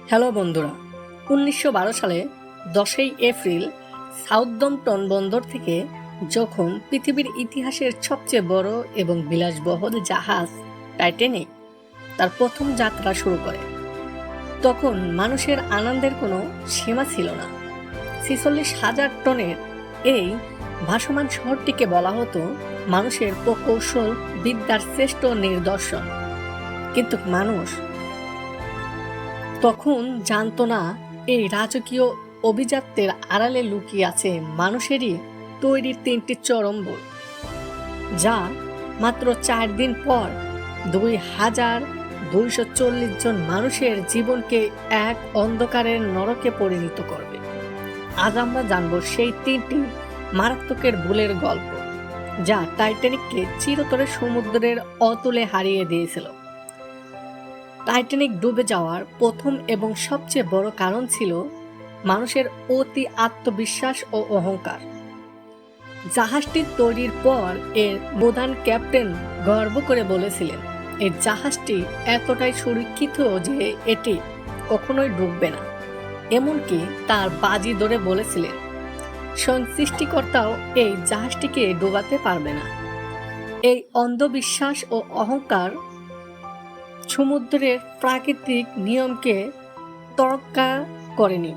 Hello বন্ধুরা, 1912 সালে 10ই April সাউথম্পটন বন্দর থেকে যখন পৃথিবীর ইতিহাসের সবচেয়ে বড় এবং বিলাসবহুল জাহাজ টাইটানিক তার প্রথম যাত্রা শুরু করে, তখন মানুষের আনন্দের কোনো সীমা ছিল না। 46,000 টনের এই ভাসমান শহরটিকে বলা হতো মানুষের প্রকৌশল বিদ্যার শ্রেষ্ঠ নিদর্শন। কিন্তু মানুষ তখন জানতো না এই রাজকীয় অভিজাত্যের আড়ালে লুকিয়ে আছে মানুষেরই তৈরি 3টি চরম ভুল, যা মাত্র 4 দিন পর 2,240 জন মানুষের জীবনকে এক অন্ধকারের নরকে পরিণত করবে। আজ আমরা জানব সেই 3টি মারাত্মকের ভুলের গল্প, যা টাইটানিককে চিরতরে সমুদ্রের অতলে হারিয়ে দিয়েছিল। টাইটানিক ডুবে যাওয়ার প্রথম এবং সবচেয়ে বড় কারণ ছিল মানুষের অতি আত্মবিশ্বাস ও অহংকার। জাহাজটি তৈরির পর এর প্রধান ক্যাপ্টেন গর্ব করে বলেছিলেন, এই জাহাজটি এতটাই সুরক্ষিত যে এটি কখনোই ডুববে না। এমনকি তার বাজি ধরে বলেছিলেন, স্বয়ং সৃষ্টিকর্তাও এই জাহাজটিকে ডোবাতে পারবে না। এই অন্ধবিশ্বাস ও অহংকার সমুদ্রের প্রাকৃতিক নিয়মকে তোয়াক্কা করেনি।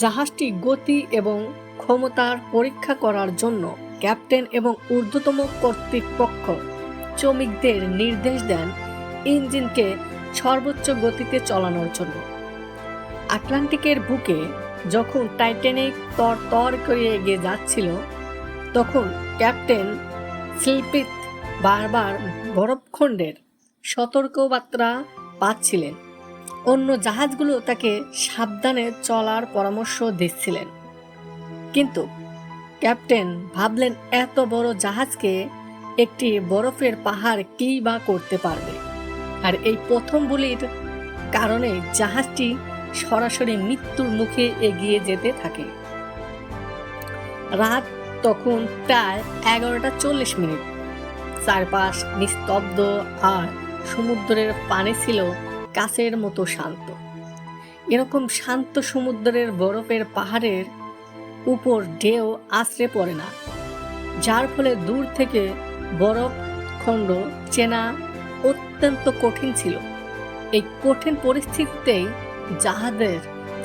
জাহাজটি গতি এবং ক্ষমতার পরীক্ষা করার জন্য ক্যাপ্টেন এবং ঊর্ধ্বতম কর্তৃপক্ষ শ্রমিকদের নির্দেশ দেন ইঞ্জিনকে সর্বোচ্চ গতিতে চালানোর জন্য। আটলান্টিকের বুকে যখন টাইটানিক তর করে এগিয়ে যাচ্ছিল, তখন ক্যাপ্টেন স্লিপিথ বারবার বরফখণ্ডের সতর্কবার্তা পাচ্ছিলেন। অন্য জাহাজগুলো তাকে সাবধানে চলার পরামর্শ দিচ্ছিলেন, কিন্তু ক্যাপ্টেন ভাবলেন এত বড় জাহাজকে একটি বরফের পাহাড় কি বা করতে পারবে। আর এই প্রথম ভুলের কারণে জাহাজটি সরাসরি মৃত্যুর মুখে এগিয়ে যেতে থাকে। রাত তখন প্রায় 11:40। চারপাশ নিস্তব্ধ আর সমুদ্রের পানি ছিল কাচের মতো শান্ত। এরকম শান্ত সমুদ্রের বরফের পাহাড়ের উপর ঢেউ আছড়ে পড়ে না, যার ফলে দূর থেকে বরফ খণ্ড চেনা অত্যন্ত কঠিন ছিল। এই কঠিন পরিস্থিতিতেই জাহাজের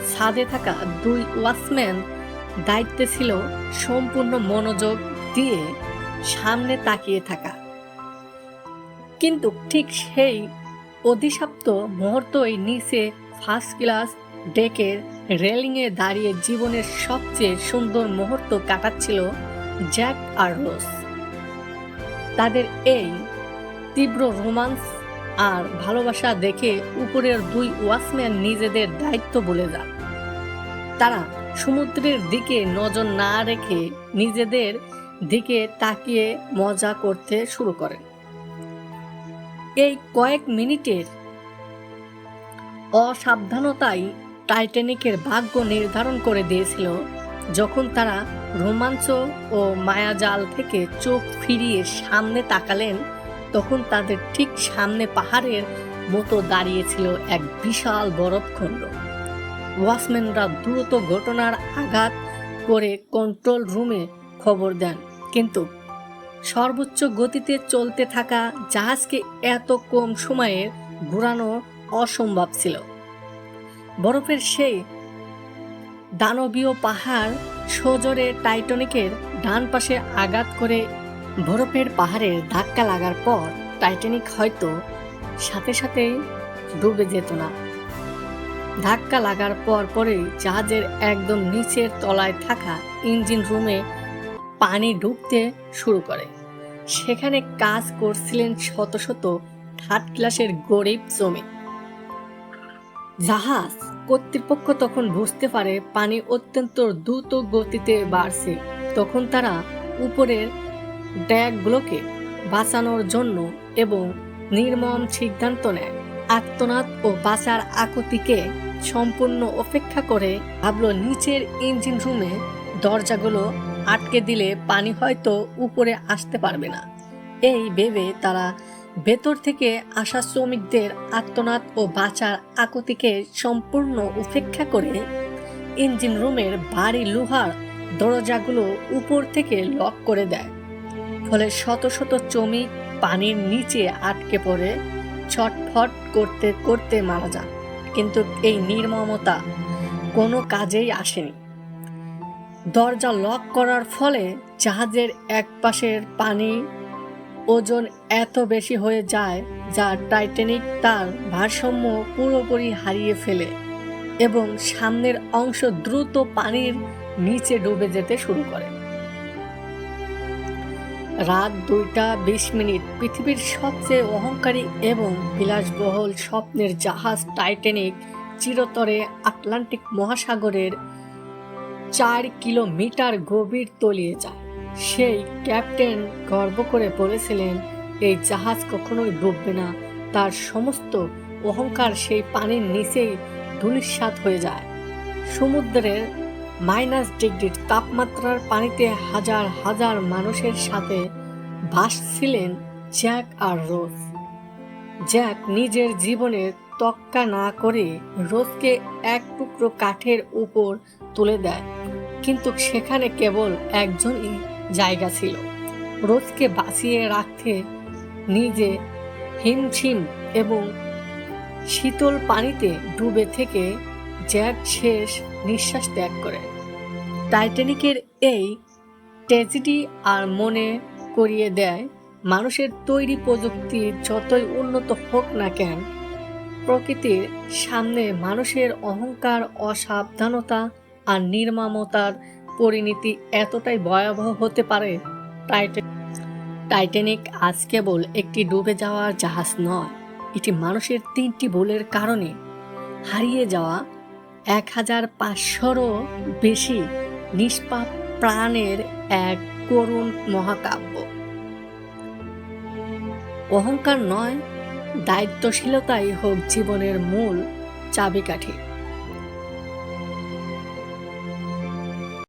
ছাদে থাকা 2 ওয়াচম্যান দায়িত্বে ছিল সম্পূর্ণ মনোযোগ দিয়ে সামনে তাকিয়ে থাকা। কিন্তু ঠিক সেই অধিশপ্ত মুহূর্তই নিচে ফার্স্ট ক্লাস ডেকের রেলিংয়ে দাঁড়িয়ে জীবনের সবচেয়ে সুন্দর মুহূর্ত কাটাচ্ছিল জ্যাক আর রোজ। তাদের এই তীব্র রোমান্স আর ভালোবাসা দেখে উপরের 2 ওয়াচম্যান নিজেদের দায়িত্ব ভুলে যান। তারা সমুদ্রের দিকে নজর না রেখে নিজেদের দিকে তাকিয়ে মজা করতে শুরু করেন। এই কয়েক মিনিটের অসাবধানতাই টাইটানিকের ভাগ্য নির্ধারণ করে দিয়েছিল। যখন তারা রোমাঞ্চ ও মায়াজাল থেকে চোখ ফিরিয়ে সামনে তাকালেন, তখন তাদের ঠিক সামনে পাহাড়ের মতো দাঁড়িয়েছিল এক বিশাল বরফখণ্ড। ওয়াচম্যানরা দ্রুত ঘটনার আঘাত করে কন্ট্রোল রুমে খবর দেন, কিন্তু সর্বোচ্চ গতিতে চলতে থাকা জাহাজকে এত কম সময়ে ঘোরানো অসম্ভব ছিল। বরফের সেই দানবীয় পাহাড় সজোরে টাইটানিকের ডান পাশে আঘাত করে বরফের পাহাড়ের ধাক্কা লাগার পর টাইটানিক হয়তো সাথে সাথেই ডুবে যেত না। ধাক্কা লাগার পরেই জাহাজের একদম নিচের তলায় থাকা ইঞ্জিন রুমে পানি ঢুকতে শুরু করে। সেখানে কাজ করছিলেন শত শত থার্ড ক্লাসের গরিব শ্রমিক। জাহাজ কর্তৃপক্ষ তখন বুঝতে পারে পানি অত্যন্ত দ্রুত গতিতে বাড়ছে। তখন তারা উপরের ড্যাকগুলোকে বাঁচানোর জন্য এবং নির্মম সিদ্ধান্ত নেয়। আর্তনাদ ও বাঁচার আকুতিকে সম্পূর্ণ উপেক্ষা করে ভাবল নিচের ইঞ্জিন রুমে দরজাগুলো আটকে দিলে পানি হয়তো উপরে আসতে পারবে না। এই ভেবে তারা ভেতর থেকে আসা শ্রমিকদের আর্তনাদ ও বাঁচার আকুতিকে সম্পূর্ণ উপেক্ষা করে ইঞ্জিন রুমের ভারী লোহার দরজাগুলো উপর থেকে লক করে দেয়। ফলে শত শত শ্রমিক পানির নিচে আটকে পড়ে ছটফট করতে করতে মারা যান। কিন্তু এই নির্মমতা কোনো কাজেই আসেনি। দরজা লক করার ফলে জাহাজের এক পাশের পানি ওজন এত বেশি হয়ে যায় যা টাইটানিক তার ভারসাম্য পুরোপুরি হারিয়ে ফেলে এবং সামনের অংশ দ্রুত পানির নিচে ডুবে যেতে শুরু করে। রাত 2:20 পৃথিবীর সবচেয়ে অহংকারী এবং বিলাসবহুল স্বপ্নের জাহাজ টাইটানিক চিরতরে আটলান্টিক মহাসাগরের 4 কিলোমিটার গভীর তলিয়ে যায়। সেই ক্যাপ্টেন গর্ব করে বলেছিলেন, এই জাহাজ কখনোই ডুববে না। তার সমস্ত অহংকার সেই পানির নিচেই ধূলিসাৎ হয়ে যায়। সমুদ্রের -ডিগ্রি তাপমাত্রার পানিতে হাজার হাজার মানুষের সাথে ভাসছিলেন জ্যাক আর রোজ। জ্যাক নিজের জীবনে তোয়াক্কা না করে রোজকে এক টুকরো কাঠের উপর তুলে দেয়, কিন্তু সেখানে কেবল একজনই জায়গা ছিল। রোজকে বাঁচিয়ে রাখতে নিজে হিমশিম এবং শীতল পানিতে ডুবে থেকে জ্যাক শেষ নিঃশ্বাস ত্যাগ করে। টাইটানিকের এই ট্র্যাজেডি আর মনে করিয়ে দেয়, মানুষের তৈরি প্রযুক্তি যতই উন্নত হোক না কেন, প্রকৃতির সামনে মানুষের অহংকার, অসাবধানতা আর নির্মমতার পরিণতি এতটাই ভয়াবহ হতে পারে। টাইটানিক আজ কেবল একটি ডুবে যাওয়ার জাহাজ নয়, এটি মানুষের 3টি ভুলের কারণে হারিয়ে যাওয়া 1500-রও বেশি নিষ্পাপ প্রাণের এক করুণ মহাকাব্য। অহংকার নয়, দায়িত্বশীলতাই হোক জীবনের মূল চাবিকাঠি।